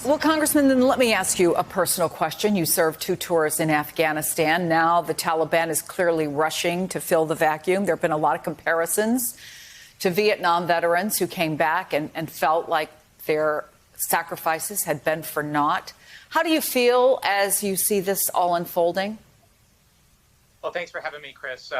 Well, Congressman, then let me ask you a personal question. You served 2 tours in Afghanistan. Now the Taliban is clearly rushing to fill the vacuum. There have been a lot of comparisons to Vietnam veterans who came back and felt like their sacrifices had been for naught. How do you feel as you see this all unfolding? Well, thanks for having me, Chris.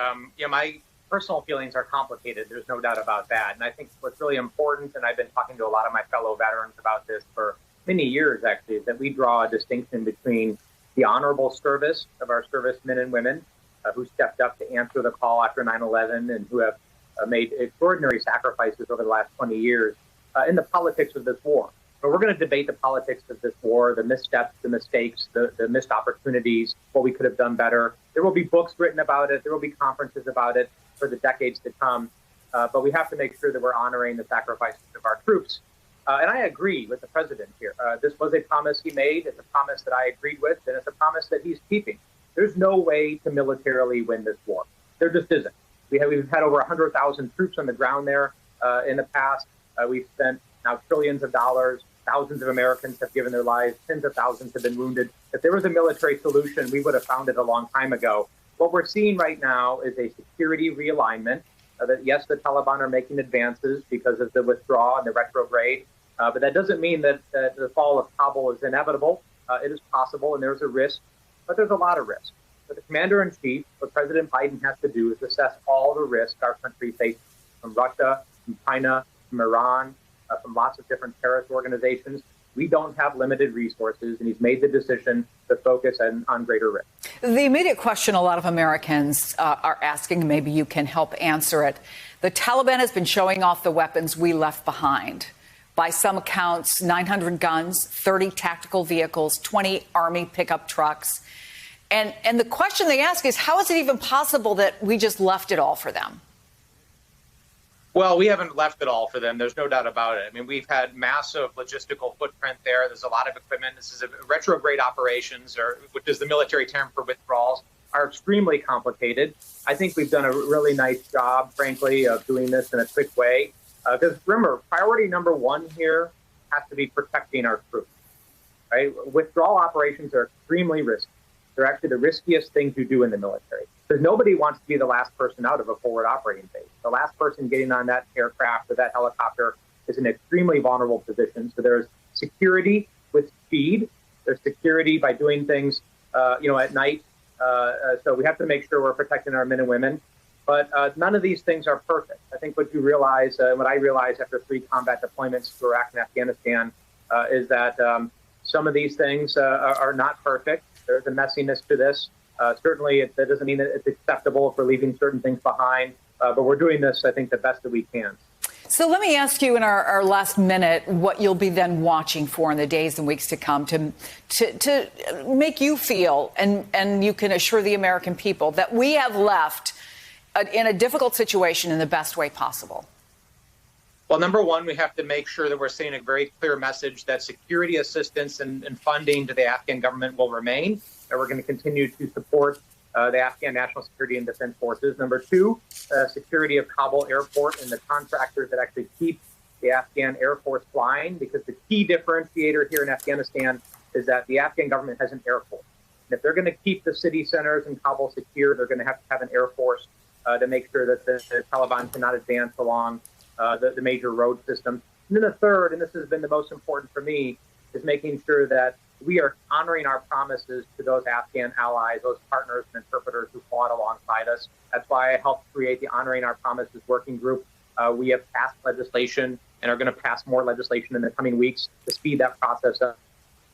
My personal feelings are complicated. There's no doubt about that. And I think what's really important, and I've been talking to a lot of my fellow veterans about this for many years, actually, is that we draw a distinction between the honorable service of our servicemen and women who stepped up to answer the call after 9/11 and who have made extraordinary sacrifices over the last 20 years in the politics of this war. But we're going to debate the politics of this war, the missteps, the mistakes, the missed opportunities, what we could have done better. There will be books written about it. There will be conferences about it for the decades to come. But we have to make sure that we're honoring the sacrifices of our troops. And I agree with the president here. This was a promise he made. It's a promise that I agreed with, and it's a promise that he's keeping. There's no way to militarily win this war. There just isn't. We've had over 100,000 troops on the ground there in the past. We've spent now trillions of dollars. Thousands of Americans have given their lives. Tens of thousands have been wounded. If there was a military solution, we would have found it a long time ago. What we're seeing right now is a security realignment. That yes, the Taliban are making advances because of the withdrawal and the retrograde. But that doesn't mean that the fall of Kabul is inevitable. It is possible, and there's a risk, but there's a lot of risk. But the commander-in-chief, what President Biden has to do is assess all the risks our country faces from Russia, from China, from Iran, from lots of different terrorist organizations. We don't have limited resources, and he's made the decision to focus on greater risk. The immediate question a lot of Americans are asking, maybe you can help answer it. The Taliban has been showing off the weapons we left behind. By some accounts, 900 guns, 30 tactical vehicles, 20 Army pickup trucks. And the question they ask is, how is it even possible that we just left it all for them? Well, we haven't left it all for them. There's no doubt about it. I mean, we've had massive logistical footprint there. There's a lot of equipment. This is retrograde operations, which is the military term for withdrawals, are extremely complicated. I think we've done a really nice job, frankly, of doing this in a quick way. Because remember, priority number one here has to be protecting our troops. Right? Withdrawal operations are extremely risky. They're actually the riskiest things you do in the military. Because nobody wants to be the last person out of a forward operating base. The last person getting on that aircraft or that helicopter is in an extremely vulnerable position. So there's security with speed. There's security by doing things, at night. So we have to make sure we're protecting our men and women. But none of these things are perfect. I think what you realize, what I realized after 3 combat deployments to Iraq and Afghanistan, is that some of these things are not perfect. There's a messiness to this. Certainly, that doesn't mean that it's acceptable if we're leaving certain things behind. But we're doing this, I think, the best that we can. So let me ask you in our last minute what you'll be then watching for in the days and weeks to come to make you feel and you can assure the American people that we have left in a difficult situation in the best way possible. Well, number one, we have to make sure that we're sending a very clear message that security assistance and funding to the Afghan government will remain, that we're going to continue to support the Afghan National Security and Defense Forces. Number two, security of Kabul Airport and the contractors that actually keep the Afghan Air Force flying, because the key differentiator here in Afghanistan is that the Afghan government has an Air Force. And if they're going to keep the city centers in Kabul secure, they're going to have an Air Force to make sure that the Taliban cannot advance along the major road systems. And then the third, and this has been the most important for me, is making sure that we are honoring our promises to those Afghan allies, those partners and interpreters who fought alongside us. That's why I helped create the Honoring Our Promises working group. We have passed legislation and are going to pass more legislation in the coming weeks to speed that process up.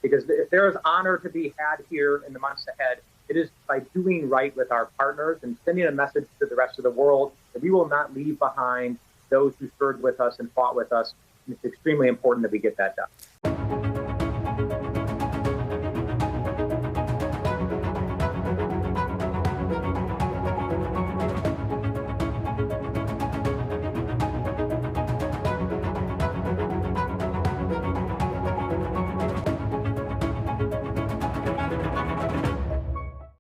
Because if there is honor to be had here in the months ahead, it is by doing right with our partners and sending a message to the rest of the world that we will not leave behind those who served with us and fought with us. And it's extremely important that we get that done.